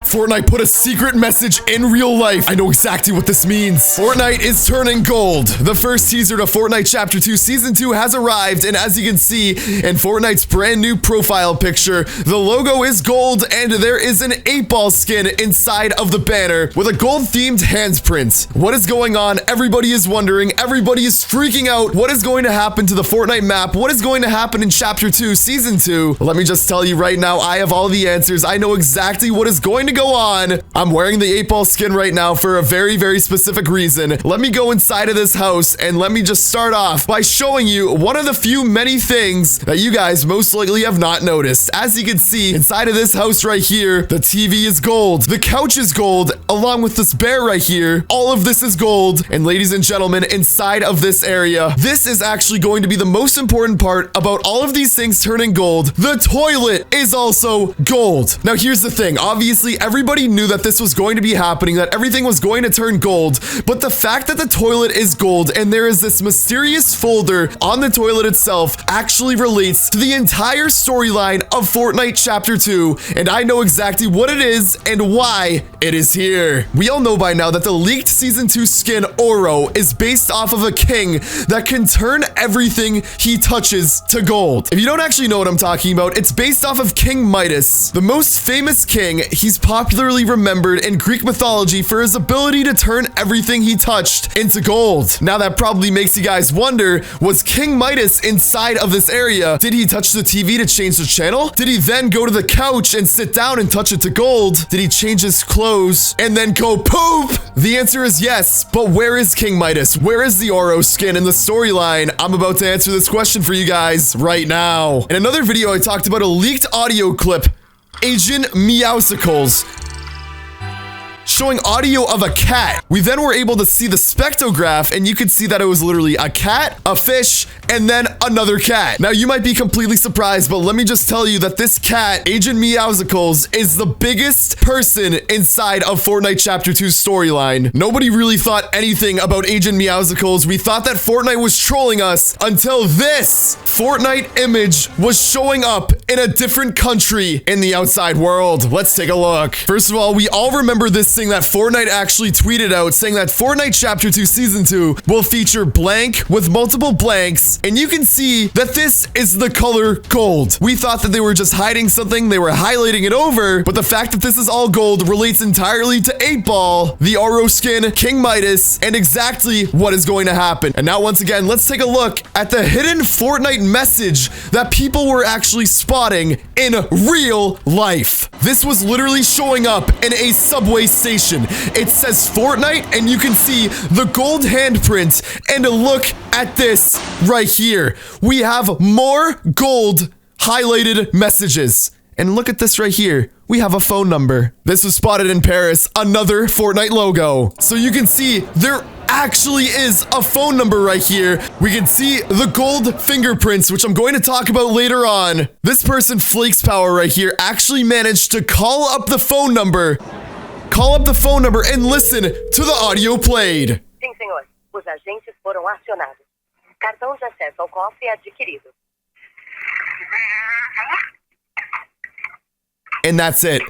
Fortnite put a secret message in real life. I know exactly what this means. Fortnite is turning gold. The first teaser to Fortnite Chapter 2 Season 2 has arrived, and as you can see in Fortnite's brand new profile picture, the logo is gold, and there is an 8-ball skin inside of the banner with a gold-themed handprint. What is going on? Everybody is wondering. Everybody is freaking out. What is going to happen to the Fortnite map? What is going to happen in Chapter 2 Season 2? Let me just tell you right now, I have all the answers. I know exactly what is going to go on. I'm wearing the 8-ball skin right now for a very, very specific reason. Let me go inside of this house and let me just start off by showing you one of the few many things that you guys most likely have not noticed. As you can see, inside of this house right here, the TV is gold. The couch is gold, along with this bear right here. All of this is gold. And ladies and gentlemen, inside of this area, this is actually going to be the most important part about all of these things turning gold. The toilet is also gold. Now, here's the thing. Obviously, everybody knew that this was going to be happening, that everything was going to turn gold, but the fact that the toilet is gold and there is this mysterious folder on the toilet itself actually relates to the entire storyline of Fortnite Chapter 2, and I know exactly what it is and why it is here. We all know by now that the leaked Season 2 skin Oro is based off of a king that can turn everything he touches to gold. If you don't actually know what I'm talking about, it's based off of King Midas, the most famous king. He's popularly remembered in Greek mythology for his ability to turn everything he touched into gold. Now that probably makes you guys wonder, was King Midas inside of this area? Did he touch the TV to change the channel? Did he then go to the couch and sit down and touch it to gold? Did he change his clothes and then go poop? The answer is yes, but where is King Midas? Where is the Oro skin in the storyline? I'm about to answer this question for you guys right now. In another video, I talked about a leaked audio clip, Agent Meowscles, showing audio of a cat. We then were able to see the spectrograph, and you could see that it was literally a cat, a fish, and then another cat. Now, you might be completely surprised, but let me just tell you that this cat, Agent Meowscles, is the biggest person inside of Fortnite Chapter 2 storyline. Nobody really thought anything about Agent Meowscles. We thought that Fortnite was trolling us until this Fortnite image was showing up in a different country in the outside world. Let's take a look. First of all, we all remember this thing that Fortnite actually tweeted out, saying that Fortnite Chapter 2 Season 2 will feature blank with multiple blanks, and you can see that this is the color gold. We thought that they were just hiding something, they were highlighting it over, but the fact that this is all gold relates entirely to 8-ball, the Oro skin, King Midas, and exactly what is going to happen. And now, once again, let's take a look at the hidden Fortnite message that people were actually spotting in real life. This was literally showing up in a subway station. It says Fortnite, and you can see the gold handprint, and look at this right here. We have more gold highlighted messages. And look at this right here. We have a phone number. This was spotted in Paris, another Fortnite logo. So you can see there actually is a phone number right here. We can see the gold fingerprints, which I'm going to talk about later on. This person, Flakes Power right here, actually managed to call up the phone number and listen to the audio played. Sim, senhor. Os agentes foram acionados. Cartão de acesso ao cofre adquirido. And that's it.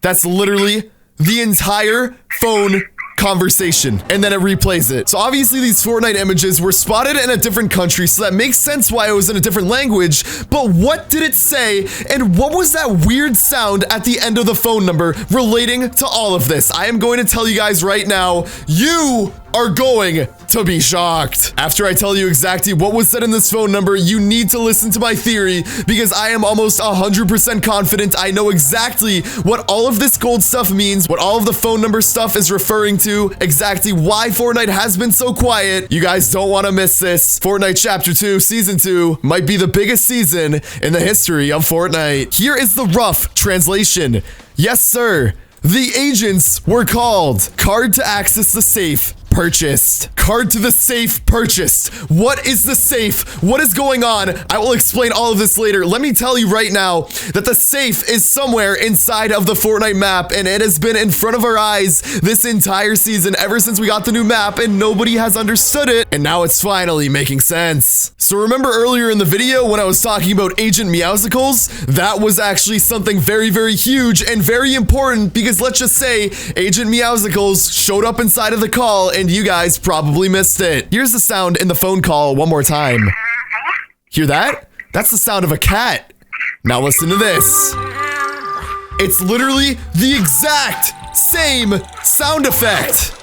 That's literally the entire phone conversation, and then it replays it. So obviously these Fortnite images were spotted in a different country, so that makes sense why it was in a different language. But what did it say, and what was that weird sound at the end of the phone number relating to all of this? I am going to tell you guys right now. You are going to be shocked. After I tell you exactly what was said in this phone number, you need to listen to my theory, because I am almost 100% confident I know exactly what all of this gold stuff means, what all of the phone number stuff is referring to, exactly why Fortnite has been so quiet. You guys don't want to miss this. Fortnite Chapter 2 Season 2 might be the biggest season in the history of Fortnite. Here is the rough translation. Yes, sir. The agents were called. Card to access the safe. purchased. Card to the safe purchased. What is the safe? What is going on? I will explain all of this later. Let me tell you right now that the safe is somewhere inside of the Fortnite map, and it has been in front of our eyes this entire season ever since we got the new map, and nobody has understood it, and now it's finally making sense. So remember earlier in the video when I was talking about Agent Meowscles? That was actually something very, very huge and very important, because let's just say Agent Meowscles showed up inside of the call and you guys probably missed it. Here's the sound in the phone call one more time. Hear that? That's the sound of a cat. Now listen to this. It's literally the exact same sound effect.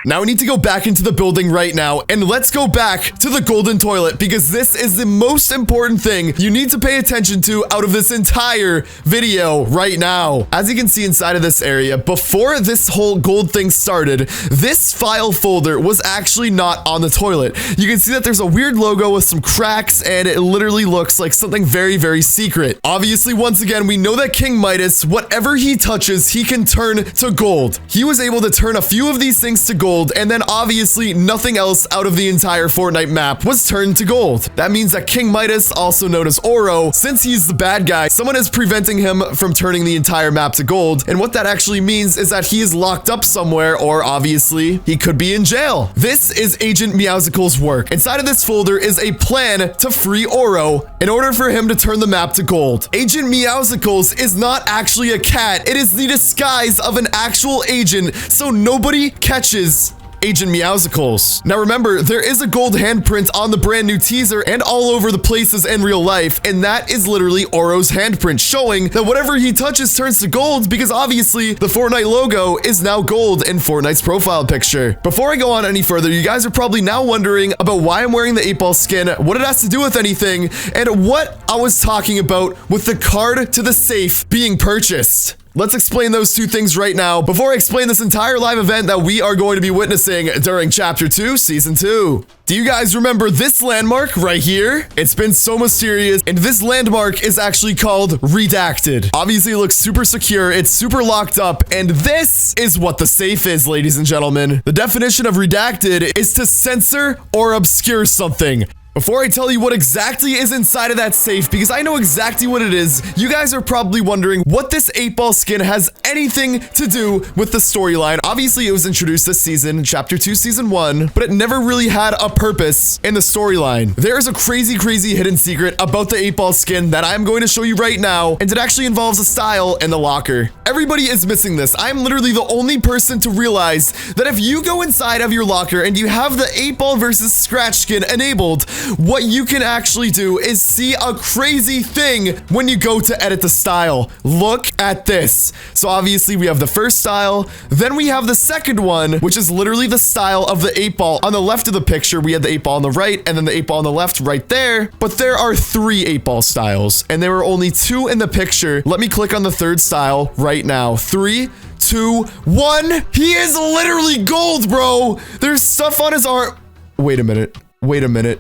Now we need to go back into the building right now, and let's go back to the golden toilet, because this is the most important thing you need to pay attention to out of this entire video right now. As you can see inside of this area, before this whole gold thing started, this file folder was actually not on the toilet. You can see that there's a weird logo with some cracks, and it literally looks like something very, very secret. Obviously, once again, we know that King Midas, whatever he touches, he can turn to gold. He was able to turn a few of these things to gold, and then obviously nothing else out of the entire Fortnite map was turned to gold. That means that King Midas, also known as Oro, since he's the bad guy, someone is preventing him from turning the entire map to gold, and what that actually means is that he is locked up somewhere, or obviously he could be in jail. This is Agent Meowscles' work. Inside of this folder is a plan to free Oro in order for him to turn the map to gold. Agent Meowscles is not actually a cat. It is the disguise of an actual agent, so nobody catches Agent Meowscles. Now remember, there is a gold handprint on the brand new teaser and all over the places in real life, and that is literally Oro's handprint, showing that whatever he touches turns to gold, because obviously the Fortnite logo is now gold in Fortnite's profile picture. Before I go on any further, you guys are probably now wondering about why I'm wearing the 8-ball skin, what it has to do with anything, and what I was talking about with the card to the safe being purchased. Let's explain those two things right now before I explain this entire live event that we are going to be witnessing during Chapter 2, Season 2. Do you guys remember this landmark right here? It's been so mysterious, and this landmark is actually called Redacted. Obviously, it looks super secure, it's super locked up, and this is what the safe is, ladies and gentlemen. The definition of Redacted is to censor or obscure something. Before I tell you what exactly is inside of that safe, because I know exactly what it is, you guys are probably wondering what this 8-ball skin has anything to do with the storyline. Obviously, it was introduced this season, Chapter 2, Season 1, but it never really had a purpose in the storyline. There is a crazy, crazy hidden secret about the 8-ball skin that I'm going to show you right now, and it actually involves a style in the locker. Everybody is missing this. I'm literally the only person to realize that if you go inside of your locker and you have the 8-ball versus Scratch skin enabled, what you can actually do is see a crazy thing when you go to edit the style. Look at this. So obviously we have the first style, then we have the second one, which is literally the style of the 8-ball. On the left of the picture, we had the 8-ball on the right, and then the 8-ball on the left right there. But there are 3 8-ball styles, and there were only 2 in the picture. Let me click on the third style right now. 3, 2, 1. He is literally gold, bro. There's stuff on his arm. Wait a minute. Wait a minute.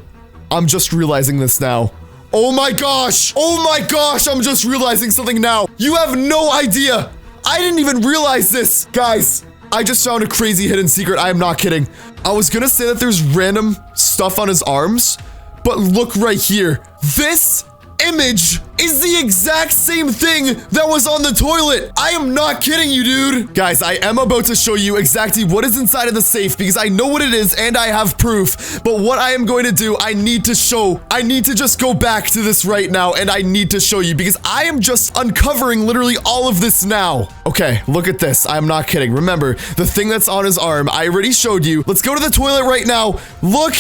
I'm just realizing this now. Oh my gosh. Oh my gosh. I'm just realizing something now. You have no idea. I didn't even realize this. Guys, I just found a crazy hidden secret. I am not kidding. I was gonna say that there's random stuff on his arms, but look right here. This image is the exact same thing that was on the toilet. I am not kidding you, dude. Guys, I am about to show you exactly what is inside of the safe, because I know what it is and I have proof. But what I am going to do, I need to just go back to this right now, and I need to show you, because I am just uncovering literally all of this now. Okay, look at this. I'm not kidding. Remember, the thing that's on his arm, I already showed you. Let's go to the toilet right now. Look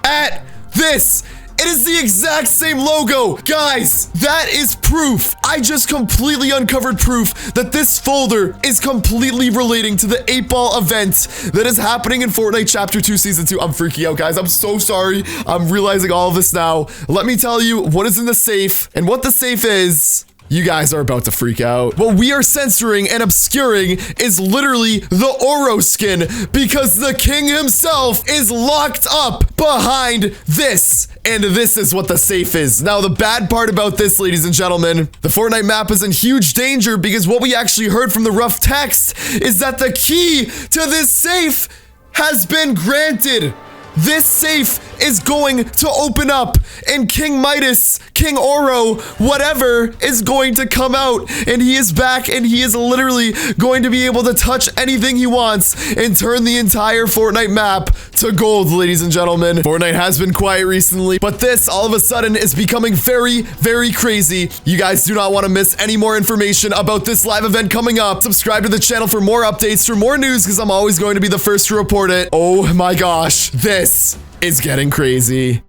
at this. It is the exact same logo. Guys, that is proof. I just completely uncovered proof that this folder is completely relating to the 8-ball event that is happening in Fortnite Chapter 2, Season 2. I'm freaking out, guys. I'm so sorry. I'm realizing all of this now. Let me tell you what is in the safe, and what the safe is You guys are about to freak out. What we are censoring and obscuring is literally the Oro skin because the king himself is locked up behind this. And this is what the safe is. Now, the bad part about this, ladies and gentlemen, the Fortnite map is in huge danger because what we actually heard from the rough text is that the key to this safe has been granted. This safe is going to open up and King Midas, King Oro, whatever is going to come out and he is back and he is literally going to be able to touch anything he wants and turn the entire Fortnite map to gold, ladies and gentlemen. Fortnite has been quiet recently, but this all of a sudden is becoming very, very crazy. You guys do not want to miss any more information about this live event coming up. Subscribe to the channel for more updates, for more news, because I'm always going to be the first to report it. Oh my gosh, this is getting crazy.